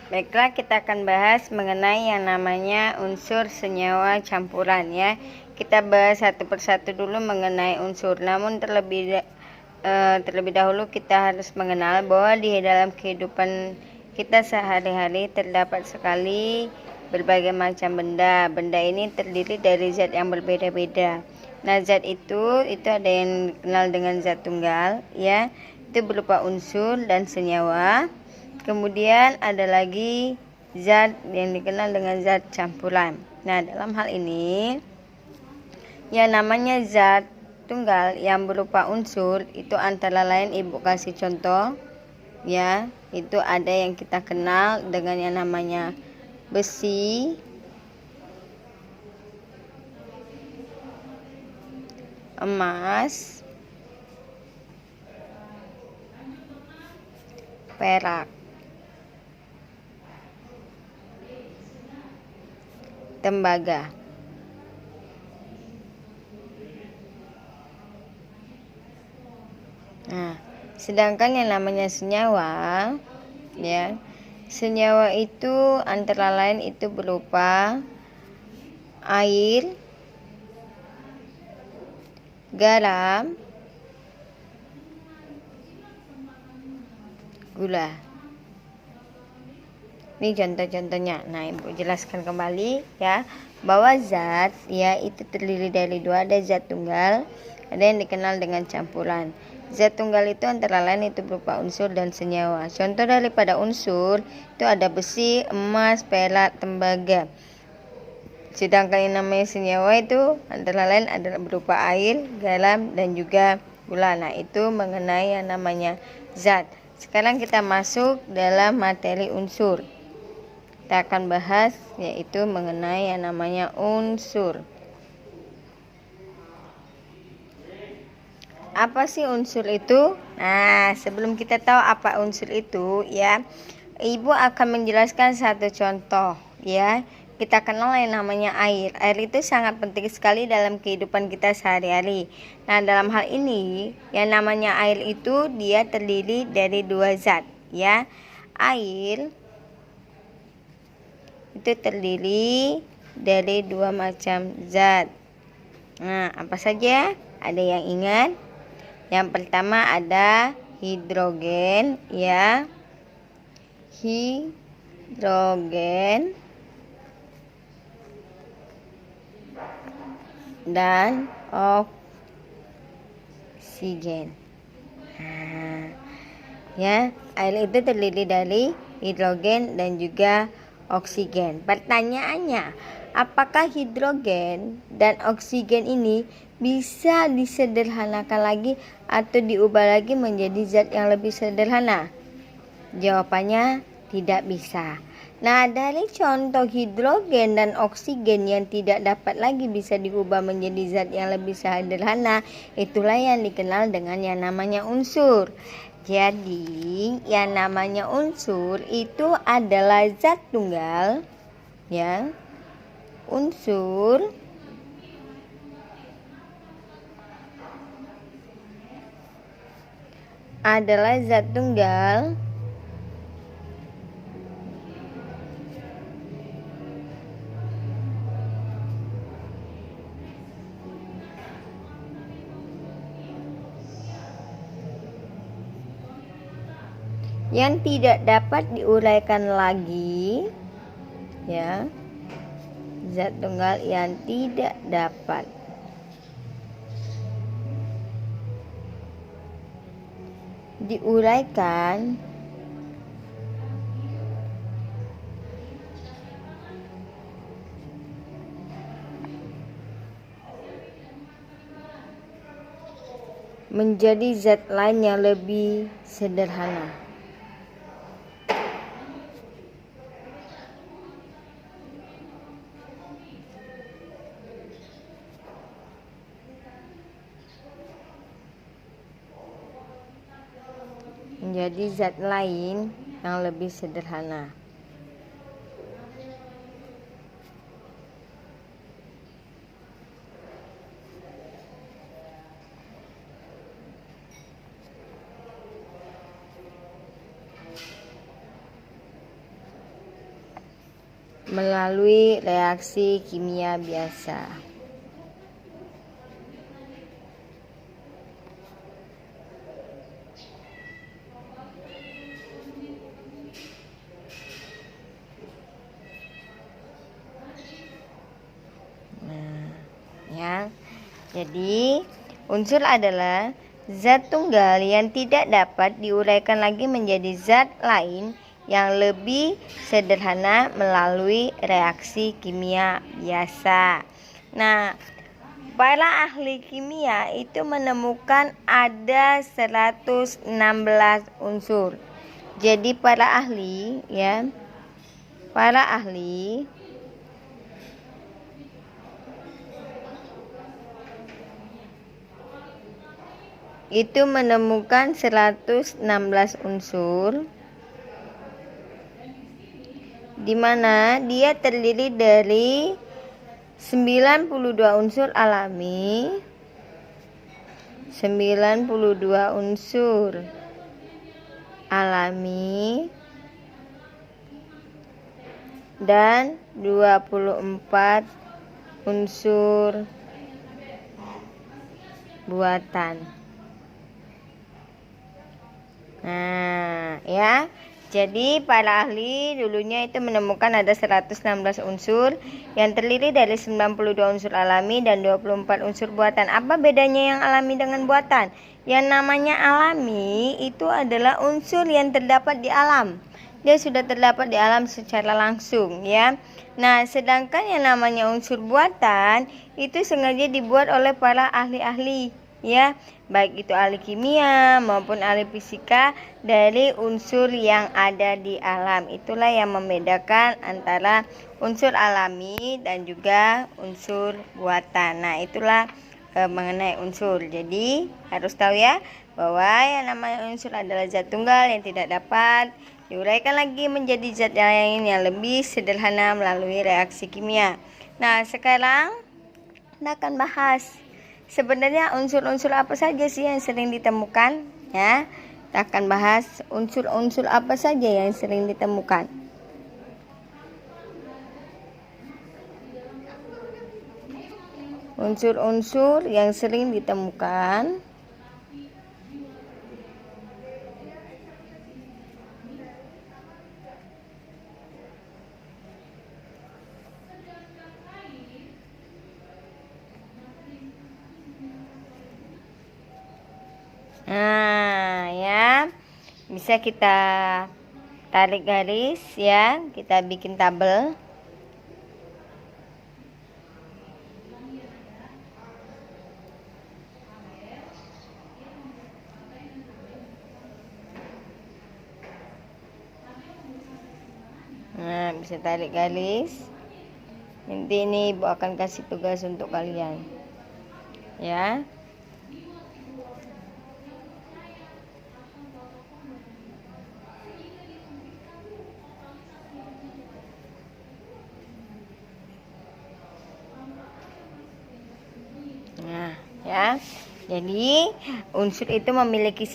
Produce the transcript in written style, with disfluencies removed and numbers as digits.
Baiklah, kita akan bahas mengenai yang namanya unsur senyawa campuran ya. Kita bahas satu persatu dulu mengenai unsur. Namun terlebih dahulu kita harus mengenal bahwa di dalam kehidupan kita sehari-hari terdapat sekali berbagai macam benda. Benda ini terdiri dari zat yang berbeda-beda. Nah, zat itu ada yang dikenal dengan zat tunggal ya. Itu berupa unsur dan senyawa. Kemudian ada lagi zat yang dikenal dengan zat campuran. Nah, dalam hal ini yang namanya zat tunggal yang berupa unsur itu antara lain Ibu kasih contoh ya, itu ada yang kita kenal dengan yang namanya besi, emas, perak, tembaga. Nah, sedangkan yang namanya senyawa ya, senyawa itu antara lain itu berupa air, garam, gula. Ini contoh-contohnya. Nah, Ibu jelaskan kembali ya, bahwa zat ya itu terdiri dari dua, ada zat tunggal, ada yang dikenal dengan campuran. Zat tunggal itu antara lain itu berupa unsur dan senyawa. Contoh daripada unsur itu ada besi, emas, perak, tembaga. Sedangkan yang namanya senyawa itu antara lain adalah berupa air, garam, dan juga gula. Nah, itu mengenai yang namanya zat. Sekarang kita masuk dalam materi unsur. Kita akan bahas yaitu mengenai yang namanya unsur. Apa sih unsur itu? Nah, sebelum kita tahu apa unsur itu ya, Ibu akan menjelaskan satu contoh ya. Kita kenal yang namanya air. Air itu sangat penting sekali dalam kehidupan kita sehari-hari. Nah, dalam hal ini yang namanya air itu dia terdiri dari dua zat ya. Air itu terdiri dari dua macam zat. Nah, apa saja? Ada yang ingat? Yang pertama ada hidrogen ya. Hidrogen dan oksigen. Nah, ya, air itu terdiri dari hidrogen dan juga oksigen. Pertanyaannya, apakah hidrogen dan oksigen ini bisa disederhanakan lagi atau diubah lagi menjadi zat yang lebih sederhana? Jawabannya tidak bisa. Nah, dari contoh hidrogen dan oksigen yang tidak dapat lagi bisa diubah menjadi zat yang lebih sederhana, itulah yang dikenal dengan yang namanya unsur. Jadi, yang namanya unsur itu adalah zat tunggal ya. Unsur adalah zat tunggal yang tidak dapat diuraikan lagi ya. Zat tunggal yang tidak dapat diuraikan menjadi zat lain yang lebih sederhana. Menjadi zat lain yang lebih sederhana. melalui reaksi kimia biasa. Nah, ya. Jadi, unsur adalah zat tunggal yang tidak dapat diuraikan lagi menjadi zat lain yang lebih sederhana melalui reaksi kimia biasa. Nah, para ahli kimia itu menemukan ada 116 unsur. Jadi para ahli itu menemukan 116 unsur, di mana dia terdiri dari 92 unsur alami, 92 unsur alami, dan 24 unsur buatan. Nah, ya. Jadi para ahli dulunya itu menemukan ada 116 unsur yang terdiri dari 92 unsur alami dan 24 unsur buatan. Apa bedanya yang alami dengan buatan? Yang namanya alami itu adalah unsur yang terdapat di alam. Dia sudah terdapat di alam secara langsung, ya. Nah, sedangkan yang namanya unsur buatan itu sengaja dibuat oleh para ahli-ahli, ya, baik itu ahli kimia maupun ahli fisika dari unsur yang ada di alam. Itulah yang membedakan antara unsur alami dan juga unsur buatan. Nah, itulah mengenai unsur. Jadi harus tahu ya bahwa yang namanya unsur adalah zat tunggal yang tidak dapat diuraikan lagi menjadi zat lain yang lebih sederhana melalui reaksi kimia. Nah, sekarang kita akan bahas sebenarnya unsur-unsur apa saja sih yang sering ditemukan, ya. Kita akan bahas unsur-unsur apa saja yang sering ditemukan. Unsur-unsur yang sering ditemukan Nah, ya, bisa kita tarik garis, ya, kita bikin tabel. Nah, bisa tarik garis. Nanti ini Ibu akan kasih tugas untuk kalian, ya. Nah, ya. Jadi unsur itu memiliki